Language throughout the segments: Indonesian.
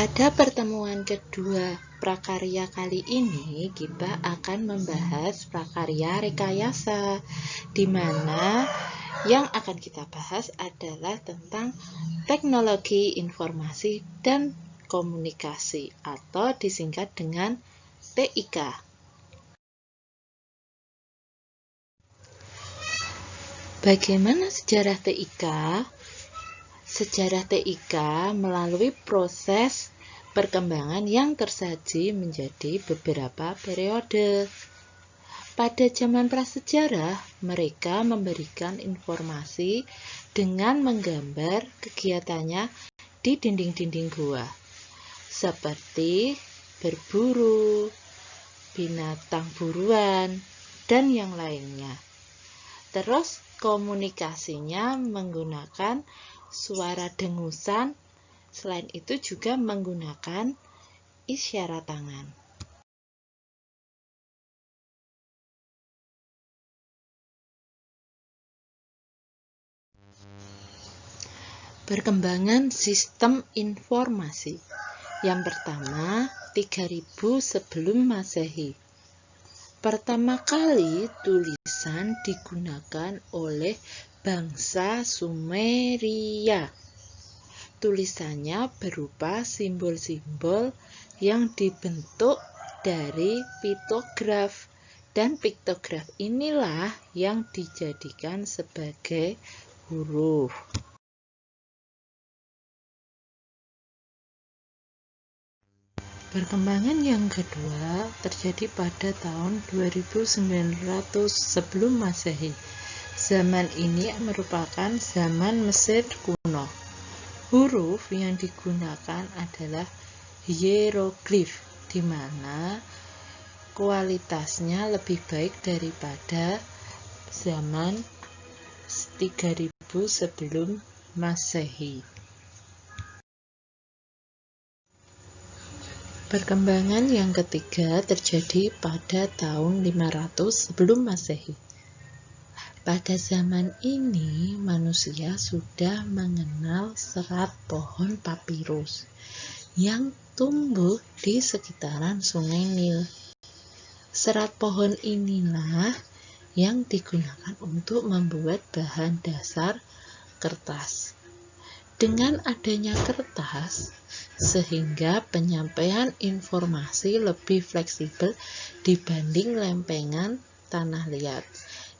Pada pertemuan kedua prakarya kali ini, kita akan membahas prakarya rekayasa, di mana yang akan kita bahas adalah tentang teknologi informasi dan komunikasi atau disingkat dengan TIK. Bagaimana sejarah TIK? Sejarah TIK melalui proses perkembangan yang tersaji menjadi beberapa periode. Pada zaman prasejarah, mereka memberikan informasi dengan menggambar kegiatannya di dinding-dinding gua, seperti berburu, binatang buruan, dan yang lainnya. Terus komunikasinya menggunakan suara dengusan, selain itu juga menggunakan isyarat tangan. Perkembangan sistem informasi. Yang pertama, 3000 sebelum Masehi. Pertama kali tulisan digunakan oleh bangsa Sumeria. Tulisannya berupa simbol-simbol yang dibentuk dari piktograf, dan piktograf inilah yang dijadikan sebagai huruf. Perkembangan yang kedua terjadi pada tahun 2900 sebelum Masehi. Zaman ini merupakan zaman Mesir kuno. Huruf yang digunakan adalah hieroglif, di mana kualitasnya lebih baik daripada zaman 3000 sebelum Masehi. Perkembangan yang ketiga terjadi pada tahun 500 sebelum Masehi. Pada zaman ini, manusia sudah mengenal serat pohon papirus yang tumbuh di sekitaran Sungai Nil. Serat pohon inilah yang digunakan untuk membuat bahan dasar kertas. Dengan adanya kertas, sehingga penyampaian informasi lebih fleksibel dibanding lempengan tanah liat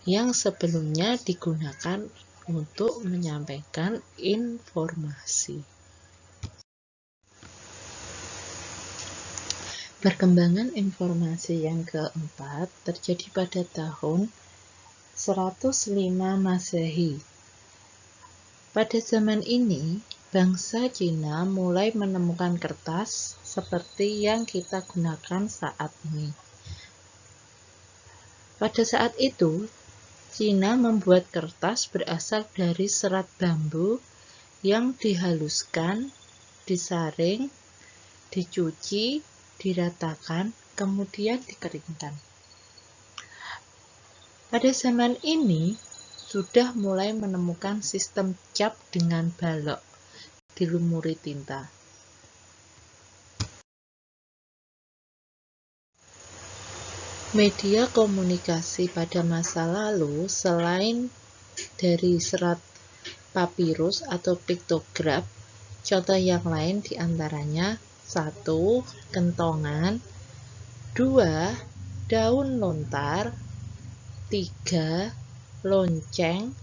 yang sebelumnya digunakan untuk menyampaikan informasi. Perkembangan informasi yang keempat terjadi pada tahun 105 Masehi. Pada zaman ini, bangsa Cina mulai menemukan kertas seperti yang kita gunakan saat ini. Pada saat itu, Cina membuat kertas berasal dari serat bambu yang dihaluskan, disaring, dicuci, diratakan, kemudian dikeringkan. Pada zaman ini, sudah mulai menemukan sistem cap dengan balok dilumuri tinta. Media komunikasi pada masa lalu selain dari serat papirus atau piktograf, contoh yang lain diantaranya 1. Kentongan, 2. Daun lontar, 3. Lonceng,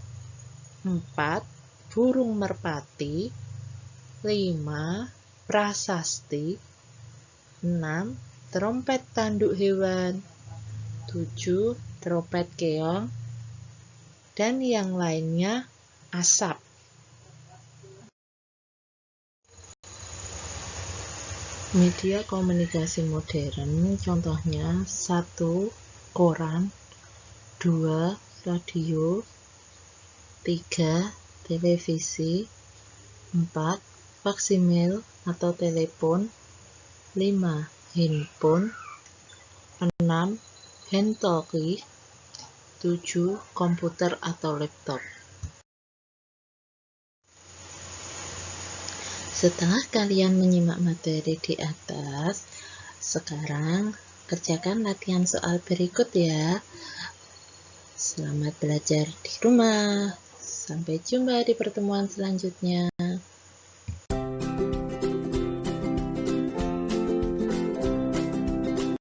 4. Burung merpati, 5. Prasasti, 6. Trompet tanduk hewan, 7. Trompet keong, dan yang lainnya asap. Media komunikasi modern contohnya 1. Koran, 2. Radio, 3. Televisi, 4. Faksimil atau telepon, 5. Handphone, 6. Handtalkie, 7. Komputer atau laptop. Setelah kalian menyimak materi di atas, sekarang kerjakan latihan soal berikut ya. Selamat belajar di rumah. Sampai jumpa di pertemuan selanjutnya.